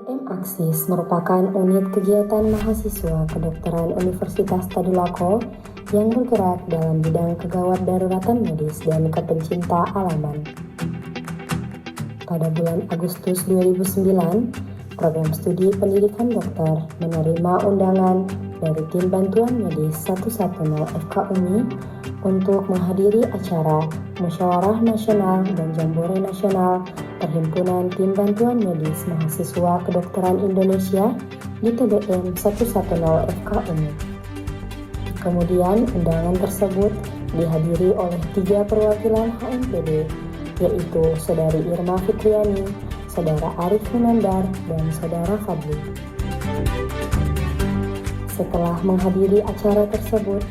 TBM Aksis merupakan unit kegiatan mahasiswa kedokteran Universitas Tadulako yang bergerak dalam bidang kegawat daruratan medis dan kepencinta alaman. Pada bulan Agustus 2009, program studi pendidikan dokter menerima undangan dari tim bantuan medis 110 FKUMI untuk menghadiri acara Musyawarah Nasional dan Jambore Nasional Perhimpunan Tim Bantuan Medis Mahasiswa Kedokteran Indonesia di TBM 110 FKUMI. Kemudian undangan tersebut dihadiri oleh 3 perwakilan HMPD, yaitu Saudari Irma Fitriani, Saudara Arif Munandar, dan Saudara Fadli. Setelah menghadiri acara tersebut,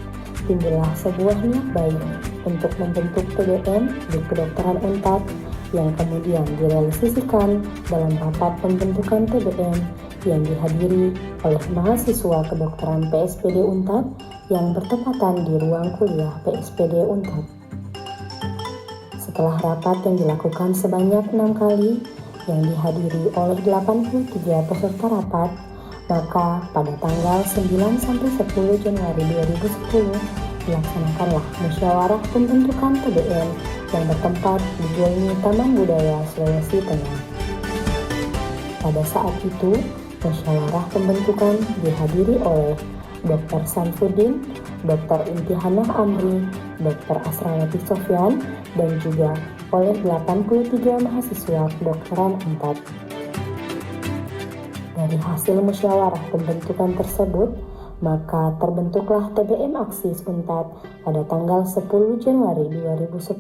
timbullah sebuah niat baik untuk membentuk TBM di Kedokteran Unpad yang kemudian direalisasikan dalam rapat pembentukan TBM yang dihadiri oleh mahasiswa kedokteran PSPD Unpad yang bertepatan di ruang kuliah PSPD Unpad. Setelah rapat yang dilakukan sebanyak 6 kali yang dihadiri oleh 83 peserta rapat, maka pada tanggal 9-10 Januari 2010 dilaksanakanlah musyawarah pembentukan TBM yang bertempat di Joini Taman Budaya Sulawesi Tengah. Pada saat itu, musyawarah pembentukan dihadiri oleh Dr. Samsudin, Dr. Intihanah Amri, Dr. Asrawati Sofyan, dan juga oleh 83 mahasiswa kedokteran Unpad. Dari hasil musyawarah pembentukan tersebut, maka terbentuklah TBM Aksis Unpad pada tanggal 10 Januari 2010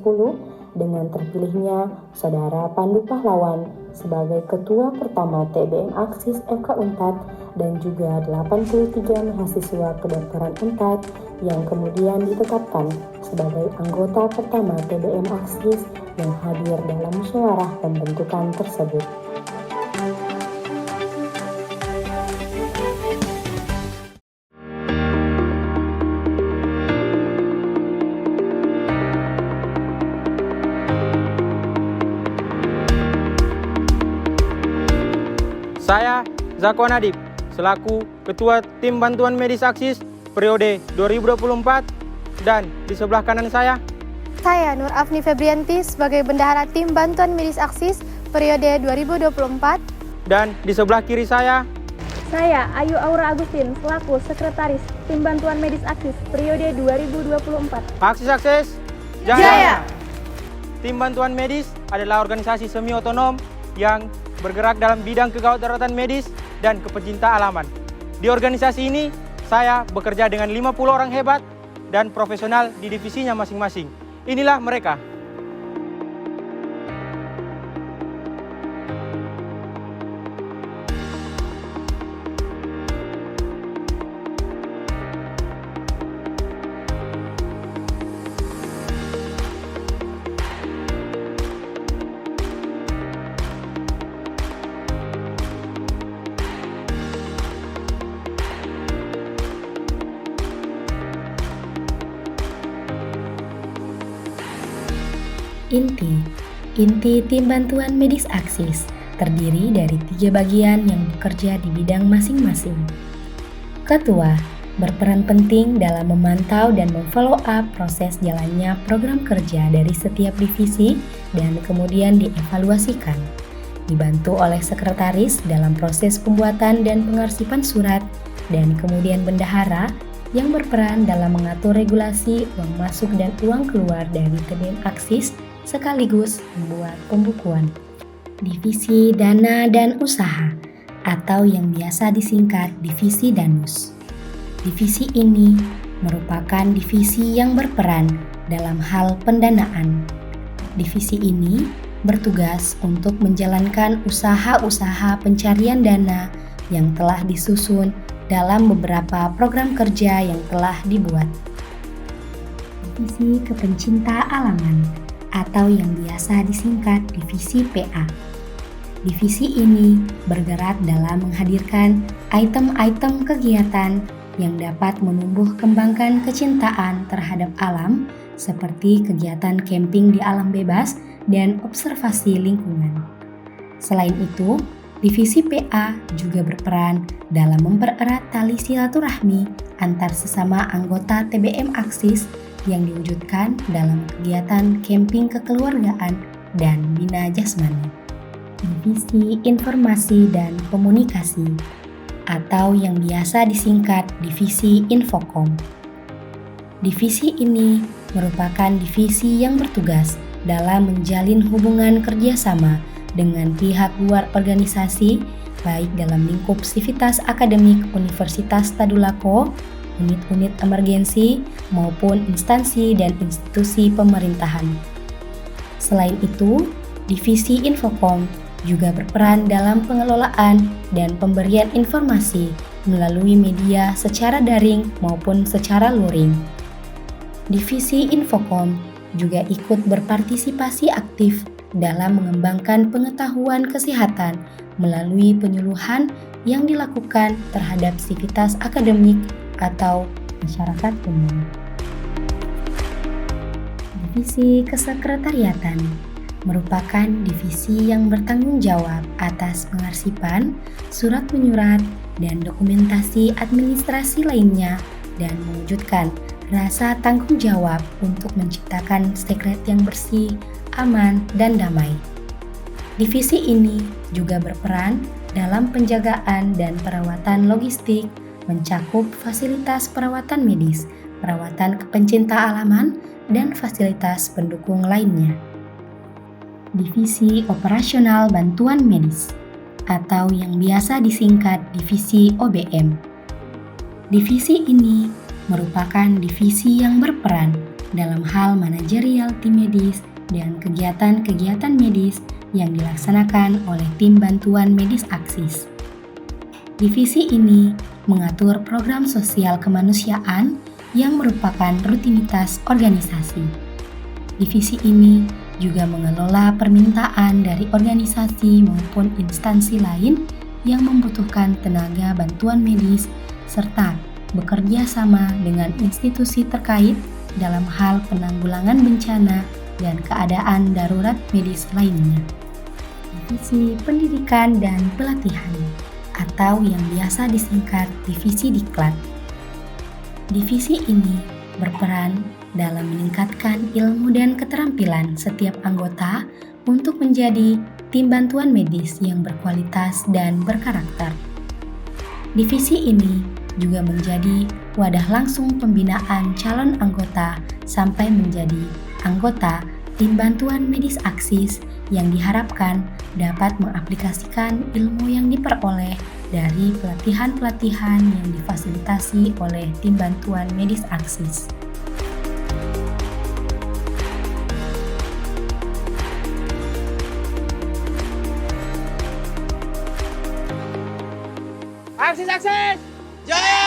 dengan terpilihnya Saudara Pandu Pahlawan sebagai Ketua Pertama TBM Aksis FK Unpad dan juga 83 mahasiswa kedokteran Unpad yang kemudian ditetapkan sebagai anggota pertama TBM Aksis yang hadir dalam musyawarah pembentukan tersebut. Saya Zakwan Adib, selaku Ketua Tim Bantuan Medis Aksis periode 2024, dan di sebelah kanan saya Nur Afni Febrianti sebagai Bendahara Tim Bantuan Medis Aksis periode 2024, dan di sebelah kiri saya Ayu Aura Agustin selaku Sekretaris Tim Bantuan Medis Aksis periode 2024. Aksis Jaya! Tim Bantuan Medis adalah organisasi semi-otonom yang bergerak dalam bidang kegawat daruratan medis dan kepencinta alaman. Di organisasi ini, saya bekerja dengan 50 orang hebat dan profesional di divisinya masing-masing. Inilah mereka. Inti Tim Bantuan Medis Aksis terdiri dari 3 bagian yang bekerja di bidang masing-masing. Ketua berperan penting dalam memantau dan memfollow up proses jalannya program kerja dari setiap divisi dan kemudian dievaluasikan. Dibantu oleh sekretaris dalam proses pembuatan dan pengarsipan surat, dan kemudian bendahara yang berperan dalam mengatur regulasi uang masuk dan uang keluar dari TBM Aksis sekaligus membuat pembukuan. Divisi Dana dan Usaha atau yang biasa disingkat Divisi Danus. Divisi ini merupakan divisi yang berperan dalam hal pendanaan. Divisi ini bertugas untuk menjalankan usaha-usaha pencarian dana yang telah disusun dalam beberapa program kerja yang telah dibuat. Divisi Kepencinta Alaman atau yang biasa disingkat Divisi PA. Divisi ini bergerak dalam menghadirkan item-item kegiatan yang dapat menumbuh kembangkan kecintaan terhadap alam seperti kegiatan camping di alam bebas dan observasi lingkungan. Selain itu, Divisi PA juga berperan dalam mempererat tali silaturahmi antar sesama anggota TBM Aksis yang diwujudkan dalam kegiatan camping kekeluargaan dan bina jasmani. Divisi Informasi dan Komunikasi atau yang biasa disingkat Divisi Infokom. Divisi ini merupakan divisi yang bertugas dalam menjalin hubungan kerjasama dengan pihak luar organisasi, baik dalam lingkup sivitas akademik Universitas Tadulako, unit-unit emergensi, maupun instansi dan institusi pemerintahan. Selain itu, Divisi Infokom juga berperan dalam pengelolaan dan pemberian informasi melalui media secara daring maupun secara luring. Divisi Infokom juga ikut berpartisipasi aktif dalam mengembangkan pengetahuan kesehatan melalui penyuluhan yang dilakukan terhadap sivitas akademik atau masyarakat umum. Divisi Kesekretariatan merupakan divisi yang bertanggung jawab atas pengarsipan, surat menyurat, dan dokumentasi administrasi lainnya dan mewujudkan rasa tanggung jawab untuk menciptakan sekret yang bersih, aman, dan damai. Divisi ini juga berperan dalam penjagaan dan perawatan logistik, mencakup fasilitas perawatan medis, perawatan kepencinta alaman, dan fasilitas pendukung lainnya. Divisi Operasional Bantuan Medis atau yang biasa disingkat Divisi OBM. Divisi ini merupakan divisi yang berperan dalam hal manajerial tim medis dan kegiatan-kegiatan medis yang dilaksanakan oleh tim bantuan medis Aksis. Divisi ini mengatur program sosial kemanusiaan yang merupakan rutinitas organisasi. Divisi ini juga mengelola permintaan dari organisasi maupun instansi lain yang membutuhkan tenaga bantuan medis serta bekerja sama dengan institusi terkait dalam hal penanggulangan bencana dan keadaan darurat medis lainnya. Divisi Pendidikan dan Pelatihan atau yang biasa disingkat Divisi Diklat. Divisi ini berperan dalam meningkatkan ilmu dan keterampilan setiap anggota untuk menjadi tim bantuan medis yang berkualitas dan berkarakter. Divisi ini juga menjadi wadah langsung pembinaan calon anggota sampai menjadi anggota tim bantuan medis Aksis yang diharapkan dapat mengaplikasikan ilmu yang diperoleh dari pelatihan-pelatihan yang difasilitasi oleh tim bantuan medis Aksis. Aksis! Jaya!